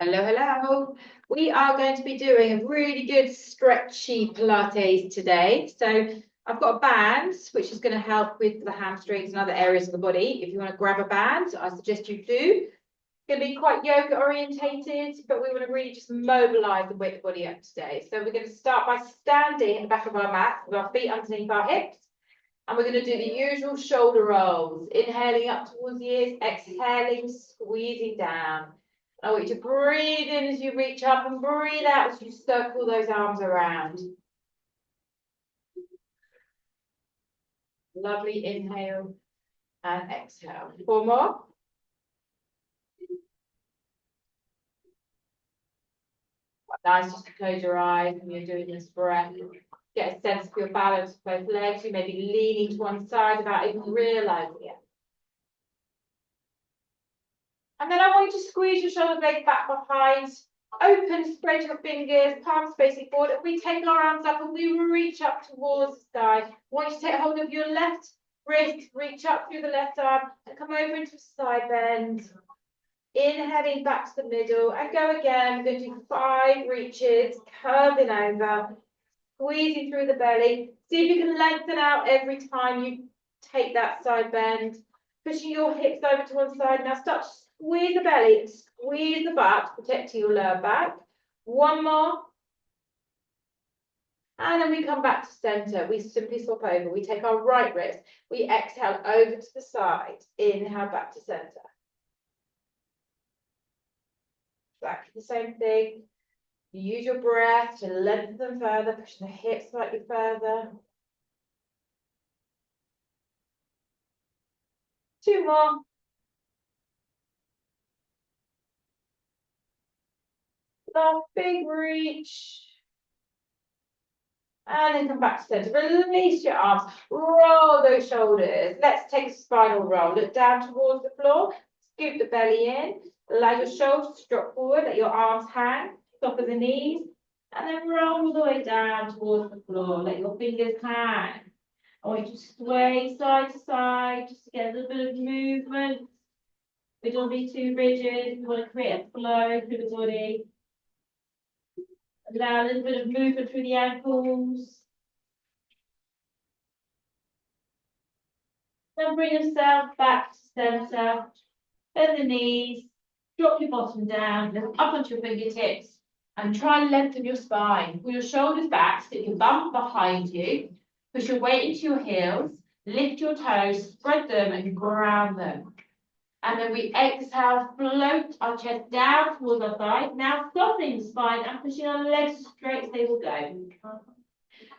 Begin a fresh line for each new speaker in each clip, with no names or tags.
Hello, hello. We are going to be doing a really good stretchy Pilates today. So I've got a band, which is going to help with the hamstrings and other areas of the body. If you want to grab a band, I suggest you do. It's going to be quite yoga orientated, but we want to really just mobilize and wake the body up today. So we're going to start by standing in the back of our mat with our feet underneath our hips. And we're going to do the usual shoulder rolls. Inhaling up towards the ears, exhaling, squeezing down. I want you to breathe in as you reach up and breathe out as you circle those arms around. Lovely inhale and exhale. 4 more. Nice just to close your eyes when you're doing this breath. Get a sense of your balance of both legs. You may be leaning to one side without even realizing it. And then I want you to squeeze your shoulder blades back behind. Open, spread your fingers, palms facing forward. And we take our arms up and we reach up towards the sky. I want you to take hold of your left wrist, reach up through the left arm and come over into a side bend. Inhaling back to the middle and go again. We're going to do 5 reaches, curving over, squeezing through the belly. See if you can lengthen out every time you take that side bend. Pushing your hips over to one side. Now start to squeeze the belly and squeeze the butt, protecting your lower back. 1 more. And then we come back to center. We simply swap over. We take our right wrist. We exhale over to the side. Inhale back to center. Exactly the same thing. You use your breath to lengthen them further, pushing the hips slightly further. 2 more. Last big reach. And then come back to center. Release your arms. Roll those shoulders. Let's take a spinal roll. Look down towards the floor. Scoop the belly in. Allow your shoulders to drop forward. Let your arms hang. Top of the knees. And then roll all the way down towards the floor. Let your fingers hang. I want you to sway side to side just to get a little bit of movement. We don't be too rigid. We want to create a flow through the body. Allow a little bit of movement through the ankles. Then bring yourself back to center. Bend the knees. Drop your bottom down. Lift up onto your fingertips. And try and lengthen your spine. Pull your shoulders back. Stick your bum behind you. Push your weight into your heels. Lift your toes. Spread them and ground them. And then we exhale, float our chest down towards our thigh. Now softening the spine and pushing our legs straight as they will go.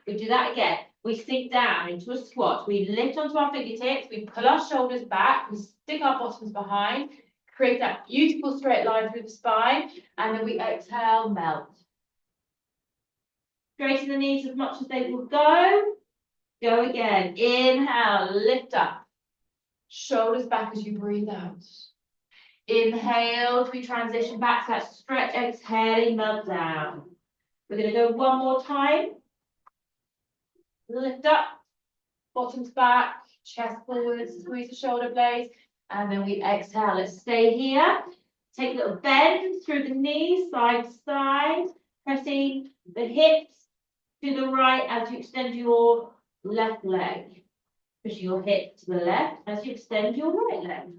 We do that again. We sink down into a squat. We lift onto our fingertips. We pull our shoulders back. We stick our bottoms behind. Create that beautiful straight line through the spine. And then we exhale, melt. Straighten the knees as much as they will go. Go again. Inhale, lift up. Shoulders back as you breathe out. Inhale, we transition back to that stretch, exhaling, melt down. We're going to go 1 more time. Lift up, bottoms back, chest forward, squeeze the shoulder blades, and then we exhale. Let's stay here. Take a little bend through the knees, side to side, pressing the hips to the right as you extend your left leg. Pushing your hip to the left as you extend your right leg.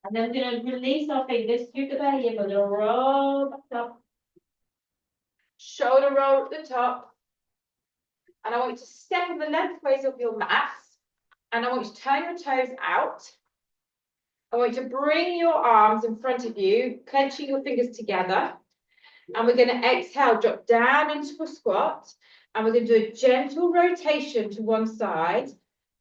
And then we're going to release our fingers, scoop the belly in, we're going to roll back up. Shoulder roll at the top. And I want you to step on the lengthways of your mats. And I want you to turn your toes out. I want you to bring your arms in front of you, clenching your fingers together. And we're going to exhale, drop down into a squat. And we're going to do a gentle rotation to one side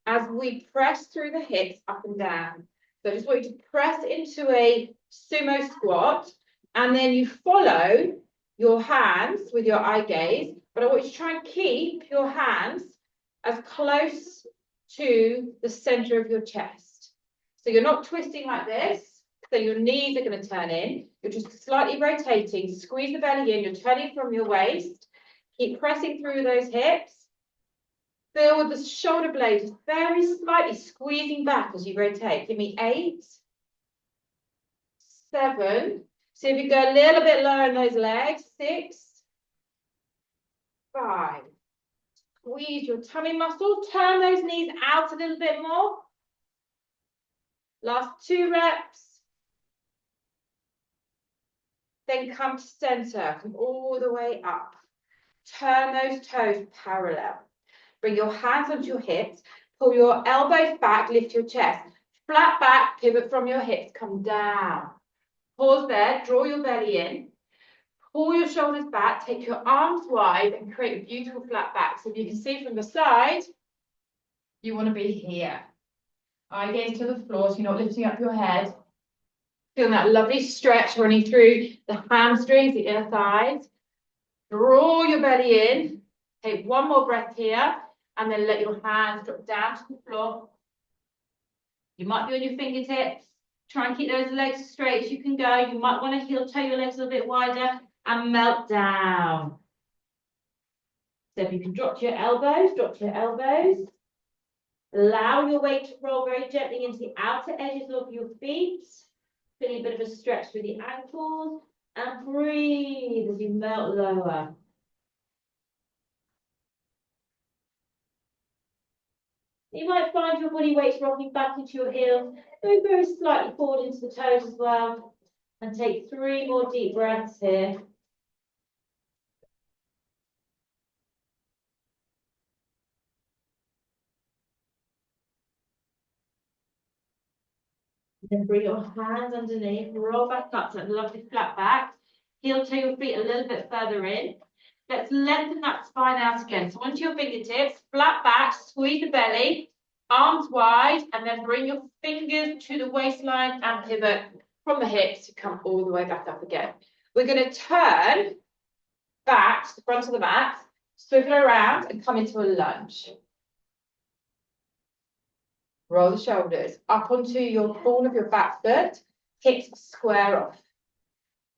as we press through the hips up and down. So I just want you to press into a sumo squat. And then you follow your hands with your eye gaze. But I want you to try and keep your hands as close to the center of your chest. So you're not twisting like this. So your knees are going to turn in. You're just slightly rotating. Squeeze the belly in. You're turning from your waist. Keep pressing through those hips. Feel the shoulder blades very slightly squeezing back as you rotate. Give me 8, 7. So if you go a little bit lower in those legs, 6, 5. Squeeze your tummy muscle. Turn those knees out a little bit more. Last 2 reps. Then come to center. Come all the way up. Turn those toes parallel. Bring your hands onto your hips. Pull your elbows back. Lift your chest. Flat back. Pivot from your hips. Come down. Pause there. Draw your belly in. Pull your shoulders back. Take your arms wide and create a beautiful flat back. So if you can see from the side, you want to be here. Eye gaze to the floor so you're not lifting up your head. Feeling that lovely stretch running through the hamstrings, the inner thighs. Draw your belly in. Take one more breath here. And then let your hands drop down to the floor. You might be on your fingertips. Try and keep those legs as straight as you can go. You might want to heel toe your legs a little bit wider and melt down. So if you can drop to your elbows, drop to your elbows. Allow your weight to roll very gently into the outer edges of your feet. Feeling a bit of a stretch through the ankles. And breathe as you melt lower. You might find your body weight rocking back into your heels. Go very slightly forward into the toes as well. And take 3 more deep breaths here. Then bring your hands underneath, roll back up to that lovely flat back. Heel toe your feet a little bit further in. Let's lengthen that spine out again. So onto your fingertips, flat back, squeeze the belly, arms wide, and then bring your fingers to the waistline and pivot from the hips to come all the way back up again. We're going to turn back to the front of the mat, swivel around and come into a lunge. Roll the shoulders up onto your ball of your back foot, hips square off.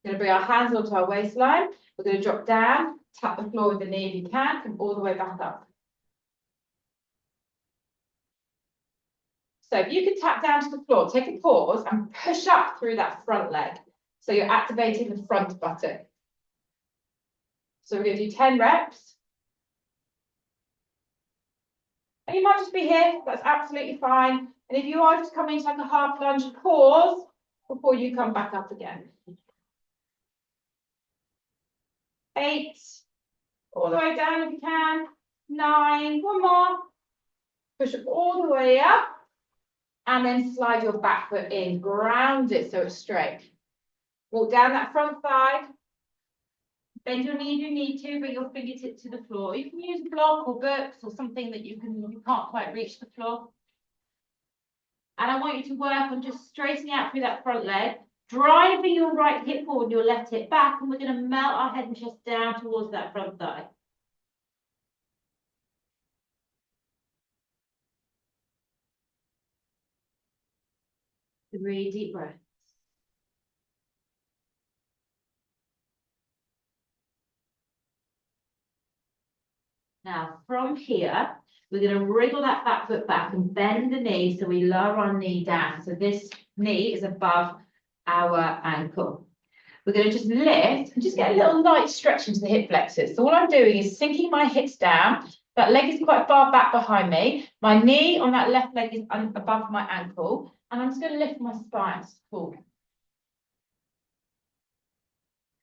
We're going to bring our hands onto our waistline. We're going to drop down, tap the floor with the knee if you can, come all the way back up. So if you can tap down to the floor, take a pause and push up through that front leg. So you're activating the front buttock. So we're going to do 10 reps. And you might just be here, that's absolutely fine. And if you are just coming to like a half lunge, pause before you come back up again. 8, all the way down if you can. 9, one more. Push it all the way up. And then slide your back foot in, ground it so it's straight. Walk down that front thigh. Bend your knee if you need to, bring your fingertips to the floor. You can use a block or books or something that you can't quite reach the floor. And I want you to work on just straightening out through that front leg, driving your right hip forward, your left hip back, and we're going to melt our head and chest down towards that front thigh. Three deep breaths. Now, from here, we're going to wriggle that back foot back and bend the knee so we lower our knee down. So this knee is above our ankle. We're going to just lift and just get a little light stretch into the hip flexors. So all I'm doing is sinking my hips down. That leg is quite far back behind me. My knee on that left leg is above my ankle. And I'm just going to lift my spine forward.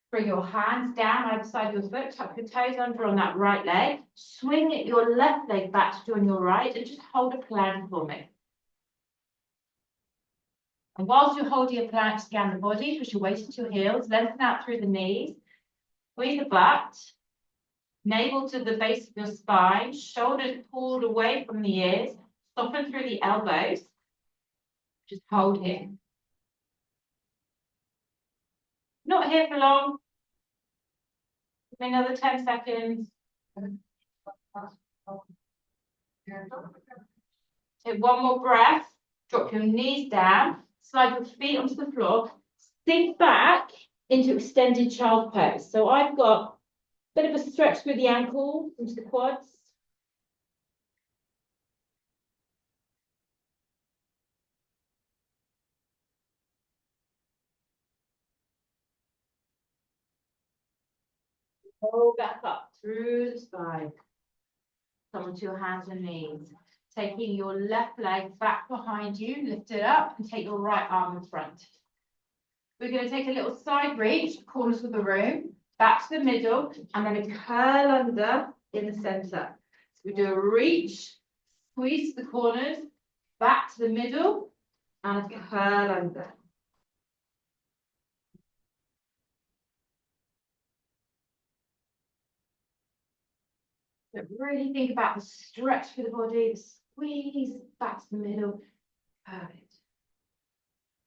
Bring your hands down either side of your foot, tuck your toes under on that right leg. Swing your left leg back to join your right and just hold a plank for me. And whilst you're holding a plank, scan the body, push your weight into your heels, lengthen out through the knees, squeeze the butt, navel to the base of your spine, shoulders pulled away from the ears, soften through the elbows. Just hold here. Not here for long. Another 10 seconds. Take one more breath. Drop your knees down. Slide your feet onto the floor. Sink back into extended child pose. So I've got a bit of a stretch through the ankles, into the quads. Roll back up through the spine. Come onto your hands and knees. Taking your left leg back behind you, lift it up and take your right arm in front. We're going to take a little side reach, corners of the room, back to the middle, and then a curl under in the center. So we do a reach, squeeze the corners, back to the middle, and a curl under. So really think about the stretch for the body, the squeeze, back to the middle. Perfect.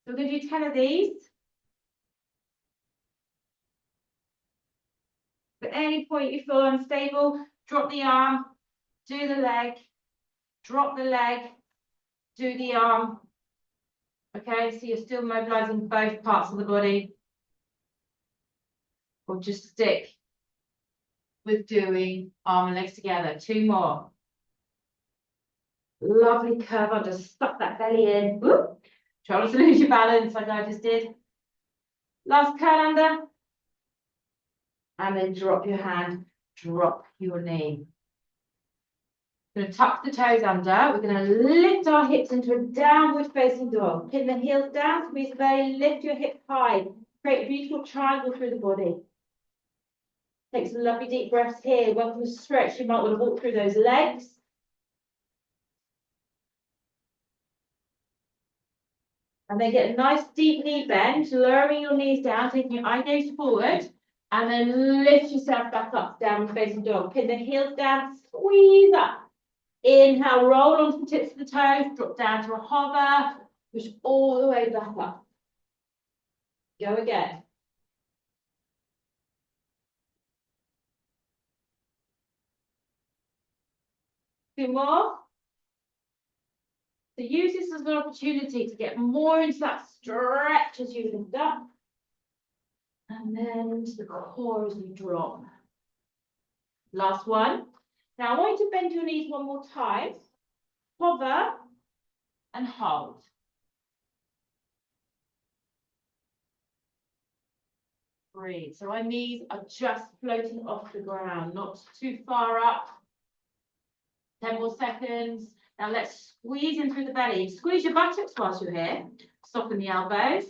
So we're going to do 10 of these. At any point you feel unstable, drop the arm, do the leg, drop the leg, do the arm. Okay, so you're still mobilizing both parts of the body. Or just stick with doing arm and legs together. 2 more. Lovely curve under, stuff that belly in. Whoop. Try not to lose your balance like I just did. Last curl under. And then drop your hand, drop your knee. We're going to tuck the toes under. We're going to lift our hips into a downward facing dog. Pin the heels down, squeeze the belly, lift your hips high. Create a beautiful triangle through the body. Take some lovely deep breaths here. Welcome to stretch. You might want to walk through those legs. And then get a nice deep knee bend, lowering your knees down, taking your eye gaze forward, and then lift yourself back up, downward facing dog. Pin the heels down, squeeze up. Inhale, roll onto the tips of the toes, drop down to a hover, push all the way back up. Go again. Two more. So use this as an opportunity to get more into that stretch as you lift up. And then into the core as you drop. Last one. Now I want you to bend your knees one more time. Hover and hold. Breathe. So our knees are just floating off the ground, not too far up. 10 more seconds. Now let's squeeze in through the belly. Squeeze your buttocks whilst you're here. Soften the elbows.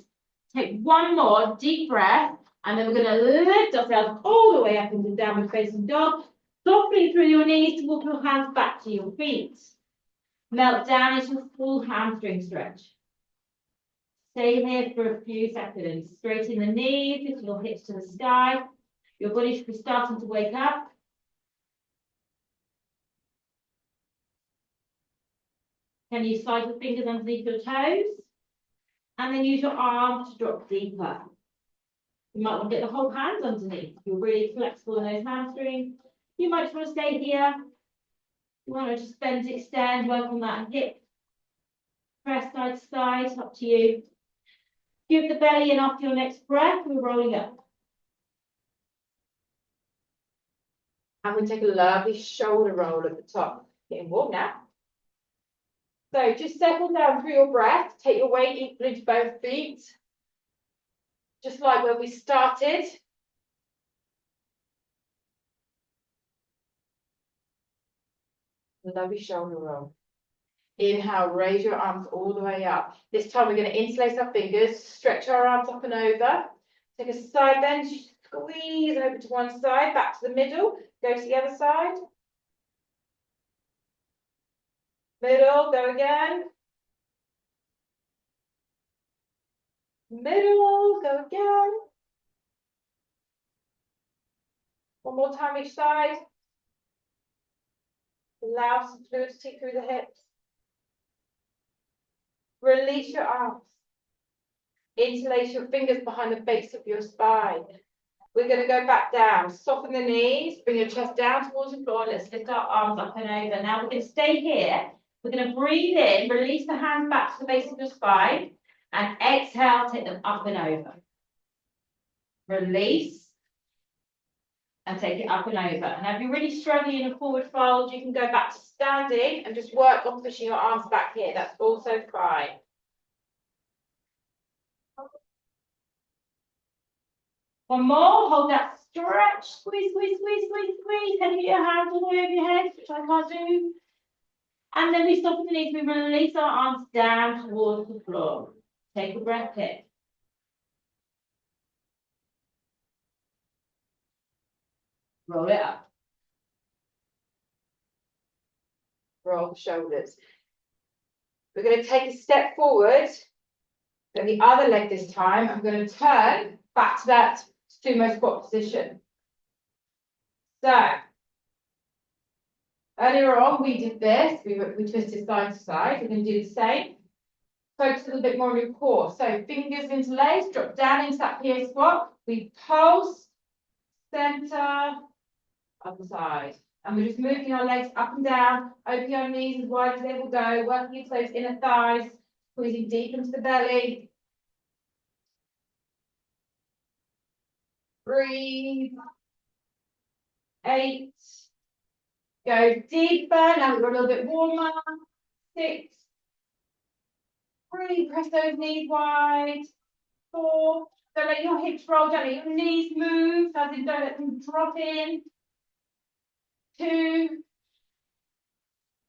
Take one more deep breath. And then we're going to lift ourselves all the way up into downward facing dog. Softly through your knees to walk your hands back to your feet. Melt down into a full hamstring stretch. Stay here for a few seconds. Straighten the knees, lift your hips to the sky. Your body should be starting to wake up. Can you slide your fingers underneath your toes? And then use your arms to drop deeper. You might want to get the whole hands underneath. You're really flexible in those hamstrings. You might just want to stay here. You want to just bend, extend, work on that hip. Press side to side, up to you. Give the belly in after your next breath. We're rolling up. And we take a lovely shoulder roll at the top. Getting warm now. So just settle down through your breath. Take your weight equal into both feet. Just like where we started. Lovely shoulder roll. Inhale, raise your arms all the way up. This time we're going to interlace our fingers, stretch our arms up and over. Take a side bend, squeeze over to one side, back to the middle. Go to the other side. Middle, go again. Middle, go again. One more time each side. Allow some fluidity through the hips. Release your arms. Interlace your fingers behind the base of your spine. We're going to go back down. Soften the knees. Bring your chest down towards the floor. Let's lift our arms up and over. Now we're going to stay here. We're going to breathe in. Release the hands back to the base of your spine. And exhale, take them up and over. Release. And take it up and over. And if you're really struggling in a forward fold, you can go back to standing and just work on pushing your arms back here. That's also fine. One more, hold that Stretch, squeeze, squeeze, squeeze, squeeze, squeeze. Can you get your hands all the way over your head, which I can't do? And then we stop at the knees, we release our arms down towards the floor. Take a breath here. Roll it up. Roll the shoulders. We're going to take a step forward. Then the other leg this time, I'm going to turn back to that sumo squat position. So, earlier on we did this, we twisted side to side. We're going to do the same. Focus a little bit more on your core. So fingers interlaced, drop down into that PA squat. We pulse, center, other side. And we're just moving our legs up and down, opening our knees as wide as they will go, working into those inner thighs, squeezing deep into the belly. Breathe. 8. Go deeper. Now we've got a little bit warmer. 6. Breathe. Press those knees wide. 4. Don't let your hips roll. Don't let your knees move. As in, don't let them drop in. 2.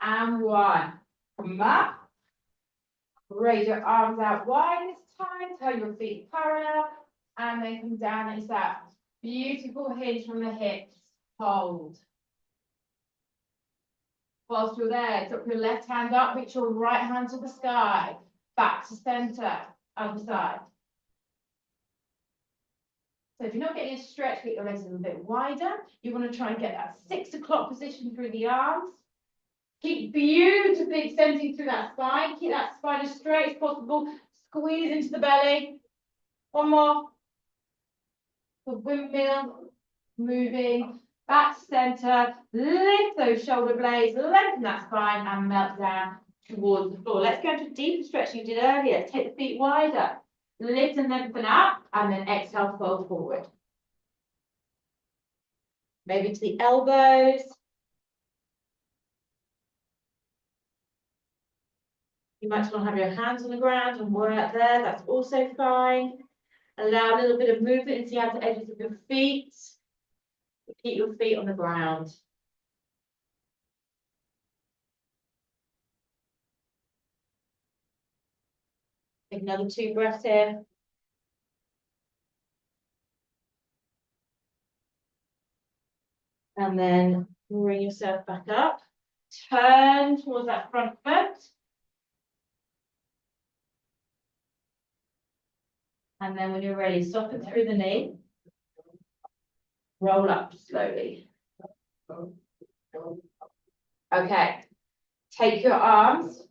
And 1. Come up. Raise your arms out wide this time. Turn your feet parallel. And then come down into that beautiful hinge from the hips. Hold. Whilst you're there, drop your left hand up, reach your right hand to the sky. Back to center, other side. So if you're not getting a stretch, get your legs a little bit wider. You want to try and get that 6 o'clock position through the arms. Keep beautifully extending through that spine. Keep that spine as straight as possible. Squeeze into the belly. One more. The windmill, moving. Back to center, lift those shoulder blades, lengthen that spine and melt down towards the floor. Let's go into a deeper stretch you did earlier. Take the feet wider, lift and lengthen up, and then exhale, fold forward. Maybe to the elbows. You might want to have your hands on the ground and work there. That's also fine. Allow a little bit of movement into the outer edges of your feet. Keep your feet on the ground. Take another 2 breaths here. And then bring yourself back up. Turn towards that front foot. And then when you're ready, soften through the knee. Roll up slowly. Okay. Take your arms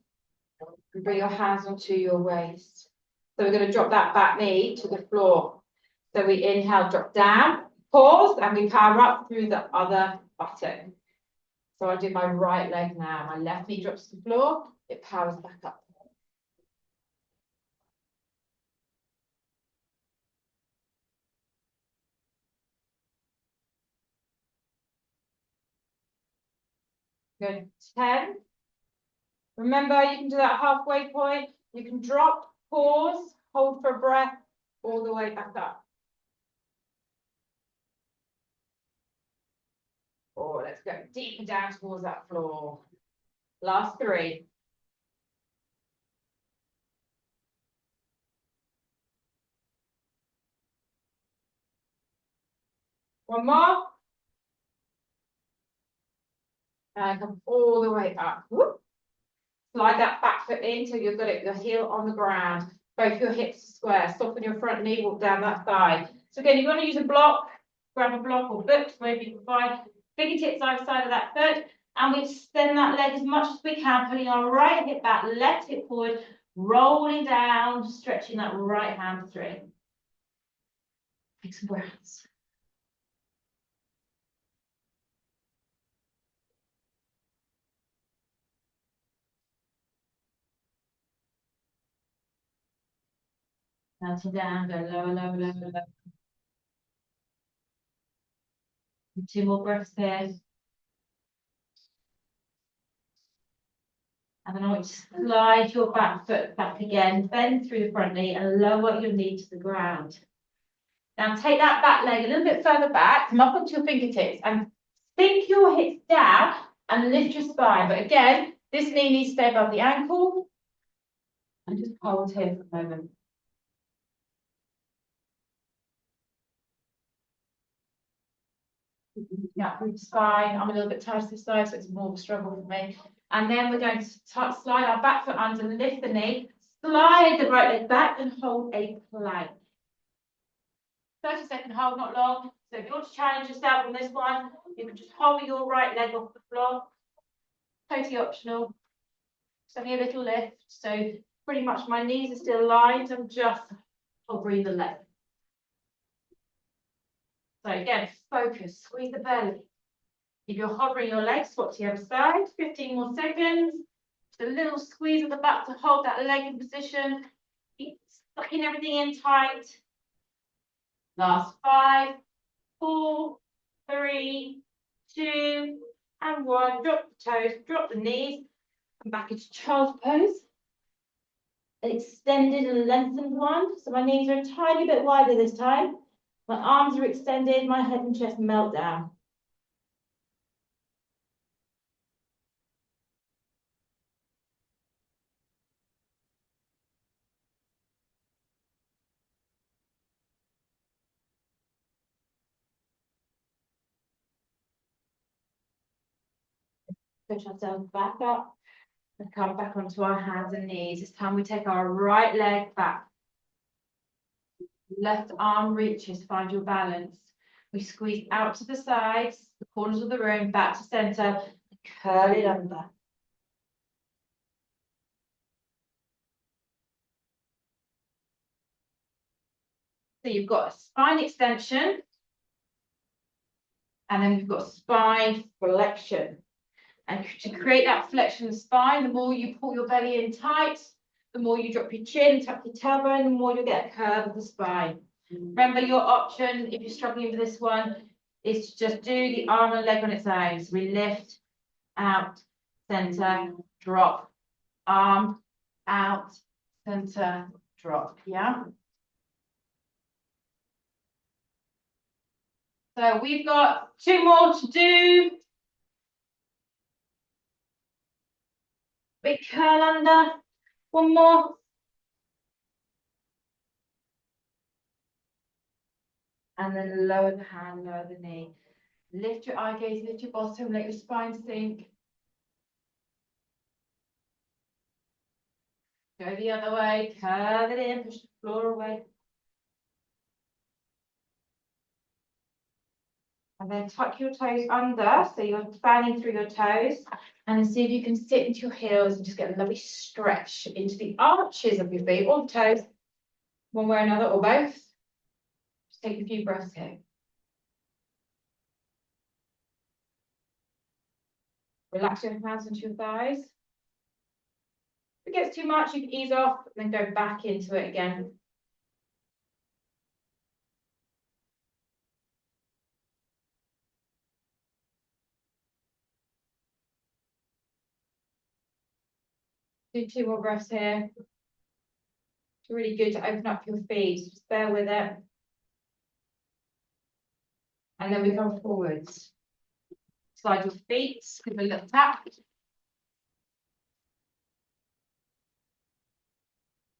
and bring your hands onto your waist. So we're going to drop that back knee to the floor. So we inhale, drop down, pause, and we power up through the other button. So I do my right leg now. My left knee drops to the floor. It powers back up. Good. 10. Remember, you can do that halfway point. You can drop, pause, hold for a breath, all the way back up. Or let's go deeper down towards that floor. Last 3. One more. And come all the way up. Whoop. Slide that back foot in till you've got it, your heel on the ground. Both your hips square. Soften your front knee, walk down that thigh. So again, you're going to use a block. Grab a block or books, wherever you can find. Fingertips either side of that foot. And we extend that leg as much as we can, pulling our right hip back, left hip forward, rolling down, stretching that right hand through. Take some breaths. Melting down, go lower, lower, lower, lower. 2 more breaths here. And then I want you to slide your back foot back again, bend through the front knee and lower your knee to the ground. Now take that back leg a little bit further back, come up onto your fingertips and sink your hips down and lift your spine. But again, this knee needs to stay above the ankle. And just hold here for a moment. Yeah, through the spine. I'm a little bit tired to this side, so it's more of a struggle for me. And then we're going to slide our back foot under, lift the knee, slide the right leg back and hold a plank. 30-second hold, not long. So if you want to challenge yourself on this one, you can just hold your right leg off the floor. Totally optional. It's only a little lift. So pretty much my knees are still aligned. I'm just hovering the leg. So again, focus, squeeze the belly. If you're hovering your legs, swap to the other side. 15 more seconds. Just a little squeeze at the back to hold that leg in position. Keep sucking everything in tight. Last 5, 4, 3, 2, and 1. Drop the toes, drop the knees. Come back into child's pose. An extended and lengthened one. So my knees are a tiny bit wider this time. My arms are extended, my head and chest melt down. Push ourselves back up and come back onto our hands and knees. This time we take our right leg back. Left arm reaches, find your balance. We squeeze out to the sides, the corners of the room, back to center, curl it under. So you've got a spine extension, and then we've got spine flexion. And to create that flexion of the spine, the more you pull your belly in tight, the more you drop your chin, tuck your tailbone, the more you get a curve of the spine. Remember, your option, if you're struggling with this one, is to just do the arm and leg on its own. So we lift, out, center, drop, arm, out, center, drop. Yeah. So we've got 2 more to do. Big curl under. 1 more. And then lower the hand, lower the knee. Lift your eye gaze, lift your bottom, let your spine sink. Go the other way, curve it in, push the floor away. And then tuck your toes under, so you're fanning through your toes. And see if you can sit into your heels and just get a lovely stretch into the arches of your feet or the toes, one way or another, or both. Just take a few breaths here. Relax your hands into your thighs. If it gets too much, you can ease off and then go back into it again. Do 2 more breaths here. It's really good to open up your feet. Just bear with it. And then we come forwards. Slide your feet, give a little tap.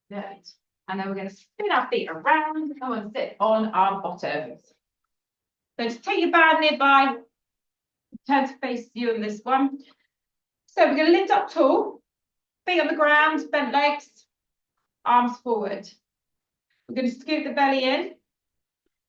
Good. And then we're going to spin our feet around and come and sit on our bottoms. So just take your band nearby. Turn to face you on this one. So we're going to lift up tall. Feet on the ground, bent legs, arms forward. We're going to scoop the belly in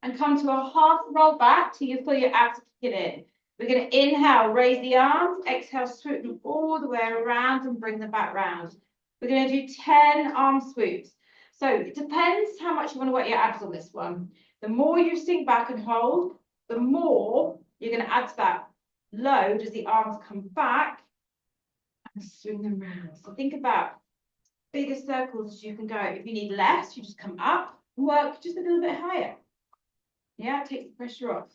and come to a half roll back till you feel your abs kick it in. We're going to inhale, raise the arms, exhale, swoop them all the way around and bring them back round. We're going to do 10 arm swoops. So it depends how much you want to work your abs on this one. The more you sink back and hold, the more you're going to add to that load as the arms come back and swing them around. So think about bigger circles as you can go. If you need less, you just come up and work just a little bit higher. Yeah, it takes the pressure off.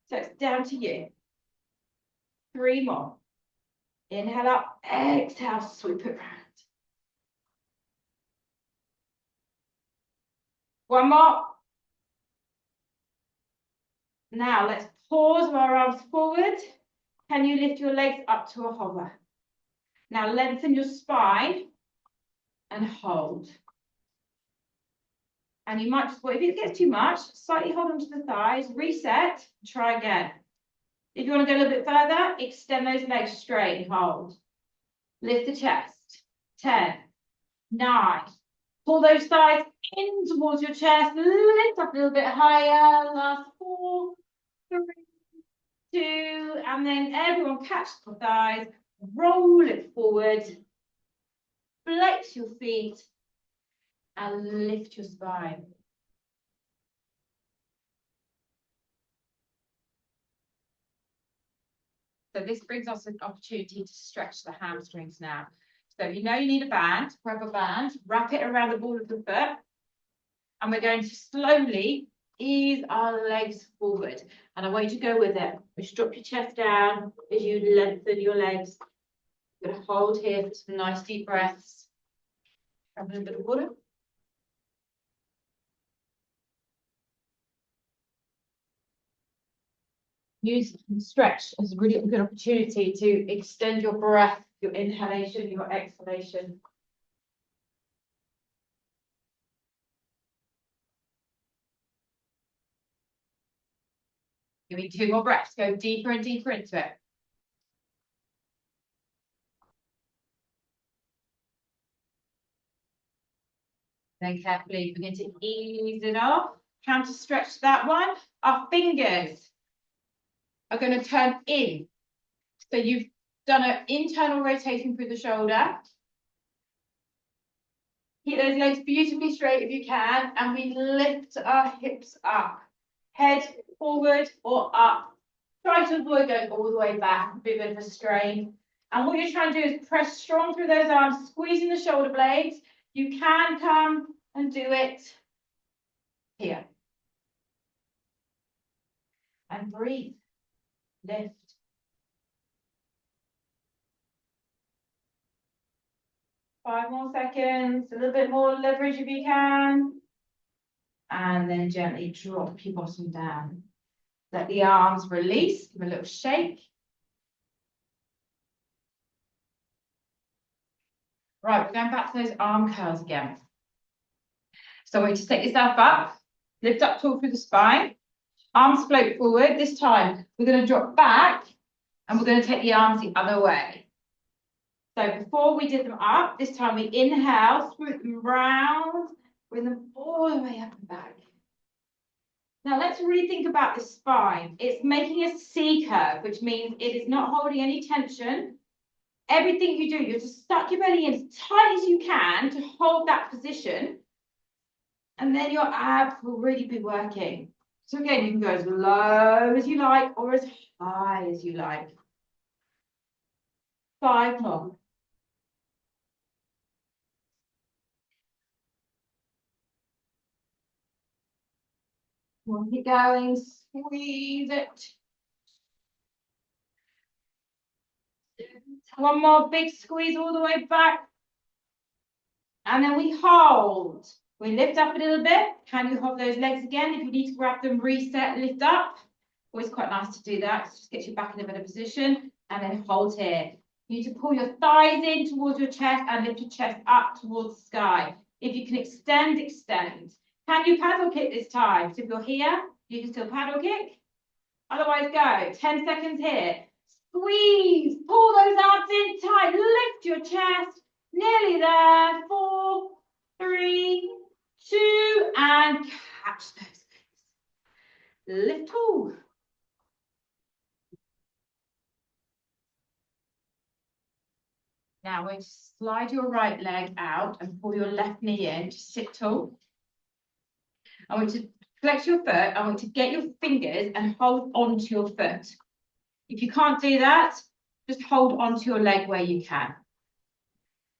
So it's down to you. 3 more. Inhale up, exhale, sweep it round. 1 more. Now let's pause with our arms forward. Can you lift your legs up to a hover? Now lengthen your spine and hold. And you might just, well, if it gets too much, slightly hold onto the thighs, reset, try again. If you want to go a little bit further, extend those legs straight and hold. Lift the chest. 10, 9. Pull those thighs in towards your chest. Lift up a little bit higher. Last 4, 3, 2. And then everyone catch the thighs. Roll it forward. Flex your feet. And lift your spine. So this brings us an opportunity to stretch the hamstrings now. So you know you need a band, grab a band, wrap it around the ball of the foot. And we're going to slowly ease our legs forward. And I want you to go with it. Just drop your chest down as you lengthen your legs. You're going to hold here for some nice deep breaths. Grab a little bit of water. Use stretch as a really good opportunity to extend your breath, your inhalation, your exhalation. Give me 2 more breaths. Go deeper and deeper into it. Then carefully begin to ease it off. Counter stretch that one. Our fingers are going to turn in. So you've done an internal rotation through the shoulder. Keep those legs beautifully straight if you can. And we lift our hips up. Head forward or up. Try to avoid going all the way back. A bit of a strain. And what you're trying to do is press strong through those arms, squeezing the shoulder blades. You can come and do it here. And breathe. Lift. Five more seconds, a little bit more leverage if you can. And then gently drop your bottom down. Let the arms release, give a little shake. Right, we're going back to those arm curls again. So I want you to take yourself up, lift up tall through the spine, arms float forward. This time we're going to drop back and we're going to take the arms the other way. So before we did them up, this time we inhale, swoop them round, bring them all the way up and back. Now let's really think about the spine. It's making a C curve, which means it is not holding any tension. Everything you do, you're just stuck your belly in as tight as you can to hold that position. And then your abs will really be working. So again, you can go as low as you like or as high as you like. 5 more. Keep going, squeeze it. One more big squeeze all the way back. And then we hold. We lift up a little bit. Can you hold those legs again? If you need to grab them, reset, lift up. Always quite nice to do that. Just get you back in a better position. And then hold here. You need to pull your thighs in towards your chest and lift your chest up towards the sky. If you can extend, extend. Can you paddle kick this time? So if you're here, you can still paddle kick. Otherwise, go. 10 seconds here. Squeeze. Pull those arms in tight. Lift your chest. Nearly there. 4, 3, 2, and catch those legs. Lift tall. Now we're going to slide your right leg out and pull your left knee in. Just sit tall. I want you to flex your foot. I want you to get your fingers and hold onto your foot. If you can't do that, just hold onto your leg where you can.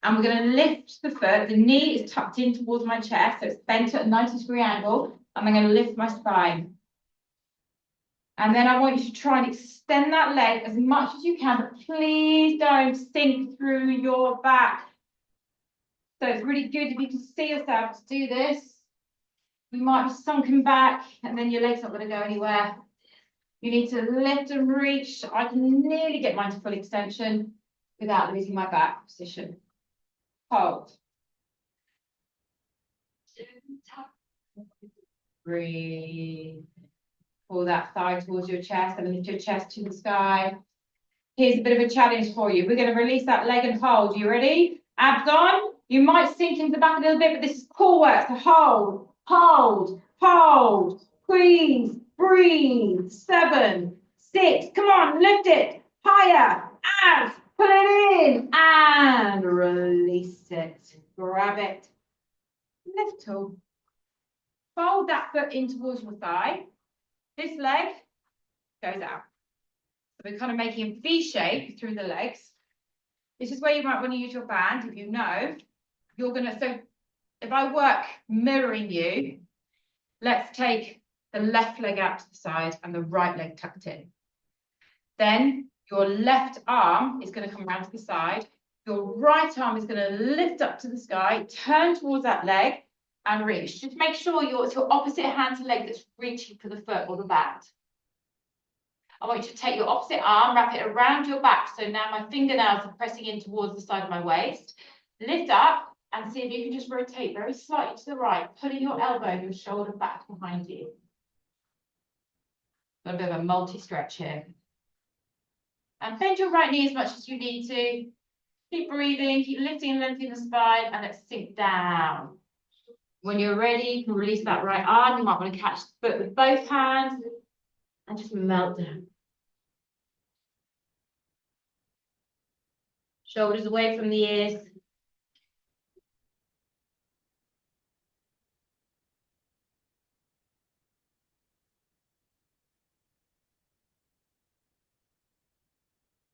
And we're going to lift the foot. The knee is tucked in towards my chest, so it's bent at a 90-degree angle. And I'm going to lift my spine. And then I want you to try and extend that leg as much as you can, but please don't sink through your back. So it's really good if you can see yourself to do this. You might be sunken back, and then your leg's not going to go anywhere. You need to lift and reach. I can nearly get mine to full extension without losing my back position. Hold. Breathe. Pull that thigh towards your chest and lift your chest to the sky. Here's a bit of a challenge for you. We're going to release that leg and hold. You ready? Abs on. You might sink into the back a little bit, but this is core work. So hold, hold, hold. Squeeze, breathe. 7, 6. Come on, lift it. Higher. Abs. Pull it in. And release it. Grab it. Lift tall. Fold that foot in towards your thigh. This leg goes out. So we're kind of making a V shape through the legs. This is where you might want to use your band. If you know, you're going to, so if I work mirroring you, let's take the left leg out to the side and the right leg tucked in. Then your left arm is going to come around to the side. Your right arm is going to lift up to the sky, turn towards that leg and reach. Just make sure it's your opposite hand to leg that's reaching for the foot or the band. I want you to take your opposite arm, wrap it around your back. So now my fingernails are pressing in towards the side of my waist. Lift up and see if you can just rotate very slightly to the right, pulling your elbow and your shoulder back behind you. Got a bit of a multi-stretch here. And bend your right knee as much as you need to. Keep breathing, keep lifting and lengthening the spine, and let's sink down. When you're ready, you can release that right arm. You might want to catch the foot with both hands and just melt down. Shoulders away from the ears.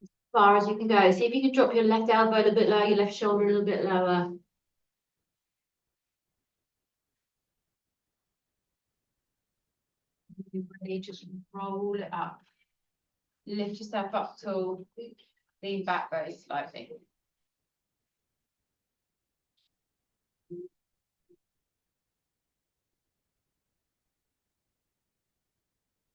As far as you can go. See if you can drop your left elbow a little bit lower, your left shoulder a little bit lower. You're ready, just roll it up. Lift yourself up tall. Lean back very slightly.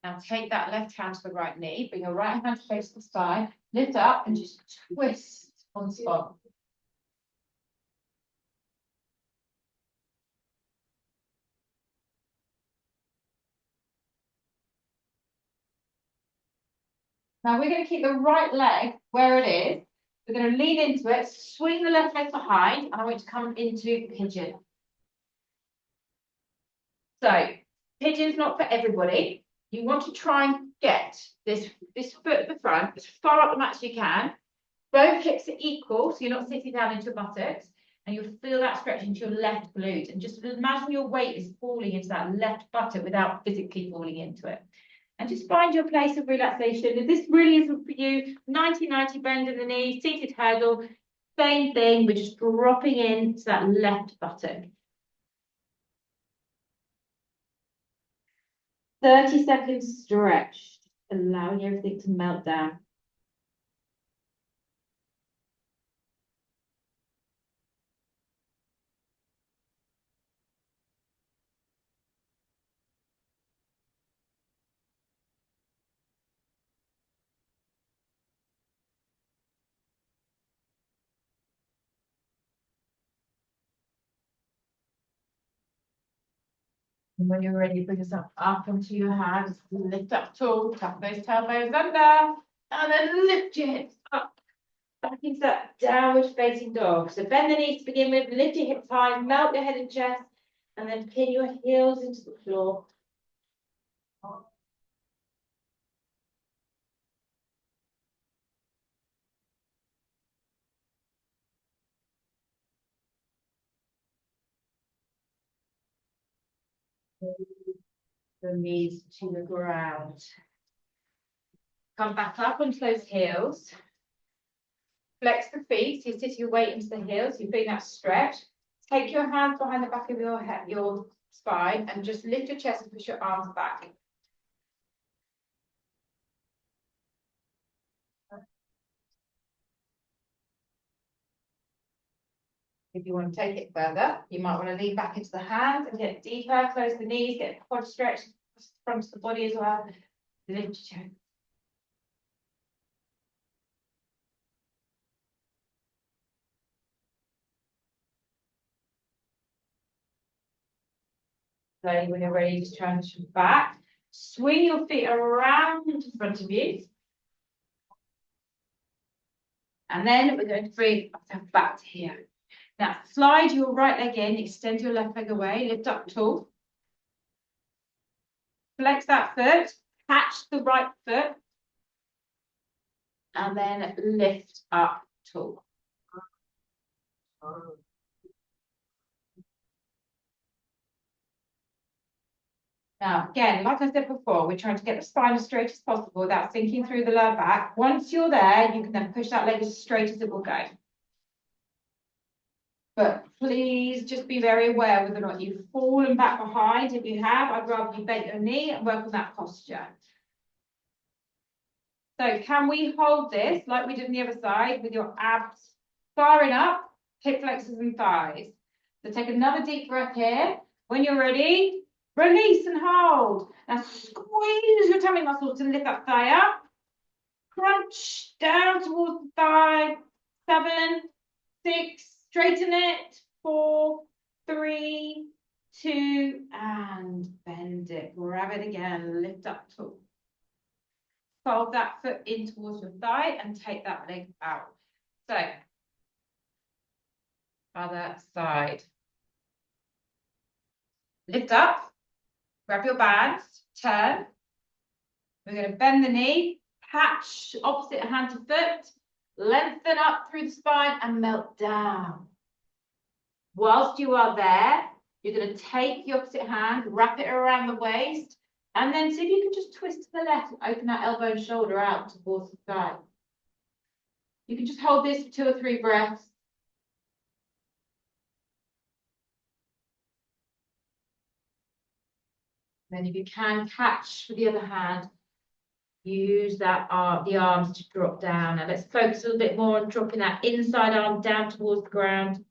Now take that left hand to the right knee, bring your right hand to face the spine, lift up and just twist on spot. Now we're going to keep the right leg where it is. We're going to lean into it, swing the left leg behind, and I want you to come into pigeon. So, pigeon's not for everybody. You want to try and get this foot at the front as far up the mat as you can. Both hips are equal, so you're not sitting down into your buttocks, and you'll feel that stretch into your left glute. And just imagine your weight is falling into that left buttock without physically falling into it. And just find your place of relaxation. If this really isn't for you, 90-90 bend in the knee, seated hurdle, same thing, we're just dropping into that left buttock. 30 seconds stretch, allowing everything to melt down. And when you're ready, bring yourself up onto your hands, lift up tall, tuck those tailbones under, and then lift your hips up. Back into that downward facing dog. So bend the knees to begin with, lift your hips high, melt your head and chest, and then pin your heels into the floor. The knees to the ground. Come back up onto those heels. Flex the feet, so you're sitting your weight into the heels, you're feeling that stretch. Take your hands behind the back of your head, your spine, and just lift your chest and push your arms back. If you want to take it further, you might want to lean back into the hands and get deeper, close the knees, get quad stretch, front of the body as well. Lift your toes. So when you're ready, just transition back. Swing your feet around in front of you. And then we're going to bring ourselves back to here. Now, slide your right leg in, extend your left leg away, lift up tall. Flex that foot, catch the right foot, and then lift up tall. Now, again, like I said before, we're trying to get the spine as straight as possible without sinking through the lower back. Once you're there, you can then push that leg as straight as it will go. But please just be very aware whether or not you've fallen back behind. If you have, I'd rather you bend your knee and work on that posture. So can we hold this like we did on the other side with your abs firing up, hip flexors and thighs? So take another deep breath here. When you're ready, release and hold. Now squeeze your tummy muscles to lift that thigh up. Crunch down towards the thigh. 7, 6, straighten it. 4, 3, 2, and bend it. Grab it again, lift up tall. Fold that foot in towards your thigh and take that leg out. So, other side. Lift up, grab your bands, turn. We're going to bend the knee, catch opposite hand to foot, lengthen up through the spine and melt down. Whilst you are there, you're going to take the opposite hand, wrap it around the waist, and then see if you can just twist to the left and open that elbow and shoulder out towards the thigh. You can just hold this for 2 or 3 breaths. Then if you can catch with the other hand, use that the arms to drop down. Now let's focus a little bit more on dropping that inside arm down towards the ground.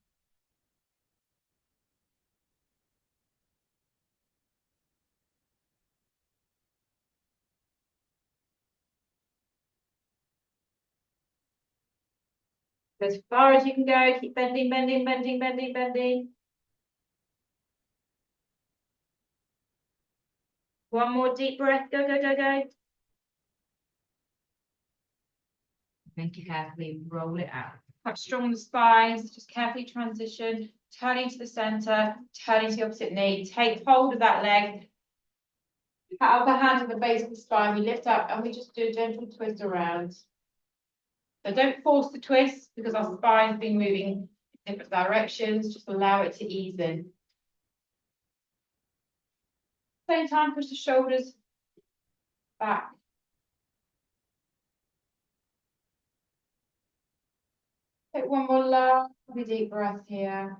Go as far as you can go. Keep bending, bending, bending, bending, bending. One more deep breath. Go, go, go, go. Then carefully roll it out. Quite strong on the spine. So just carefully transition. Turning to the center. Turning to the opposite knee. Take hold of that leg. Out the hand at the base of the spine. We lift up and we just do a gentle twist around. So don't force the twist because our spine's been moving in different directions. Just allow it to ease in. Same time, push the shoulders back. Take one more lovely deep breath here.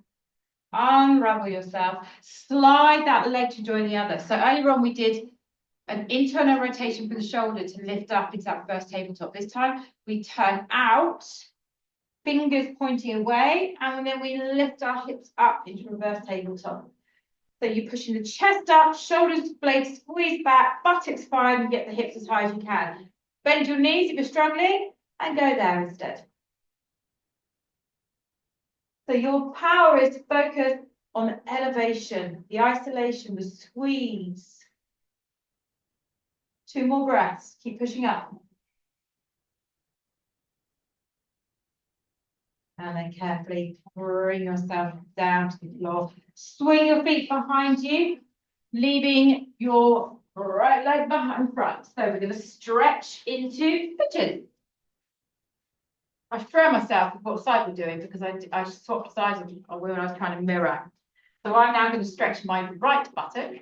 Unravel yourself. Slide that leg to join the other. So earlier on we did an internal rotation for the shoulder to lift up into that first tabletop. This time we turn out, fingers pointing away, and then we lift our hips up into reverse tabletop. So you're pushing the chest up, shoulders blades squeeze back, buttocks fine, and get the hips as high as you can. Bend your knees if you're struggling, and go there instead. So your power is to focus on the elevation, the isolation, the squeeze. 2 more breaths. Keep pushing up. And then carefully bring yourself down to the floor. Swing your feet behind you, leaving your right leg behind front. So we're going to stretch into pigeon. I throw myself with what side we're doing because I swapped sides of when I was trying to mirror. So I'm now going to stretch my right buttock.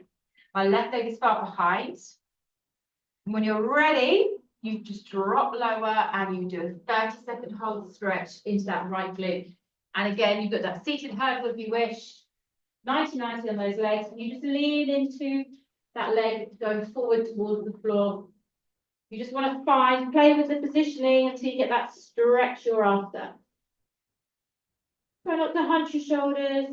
My left leg is far behind. And when you're ready, you just drop lower and you do a 30-second hold stretch into that right glute. And again, you've got that seated hurdle if you wish. 90-90 on those legs. And you just lean into that leg going forward towards the floor. You just want to play with the positioning until you get that stretch you're after. Try not to hunch your shoulders.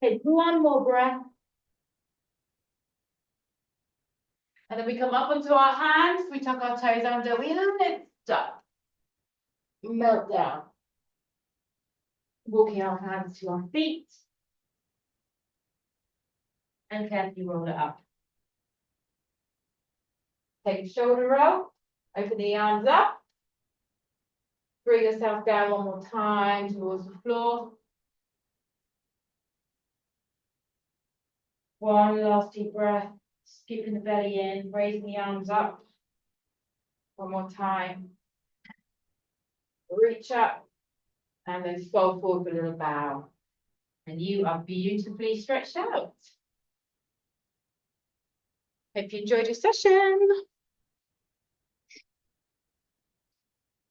Take one more breath. And then we come up onto our hands, we tuck our toes under, we lift up, melt down. Walking our hands to our feet. And carefully roll it up. Take a shoulder roll, open the arms up. Bring yourself down one more time towards the floor. One last deep breath, scooping the belly in, raising the arms up. One more time. Reach up and then fold forward with a little bow. And you are beautifully stretched out. Hope you enjoyed your session.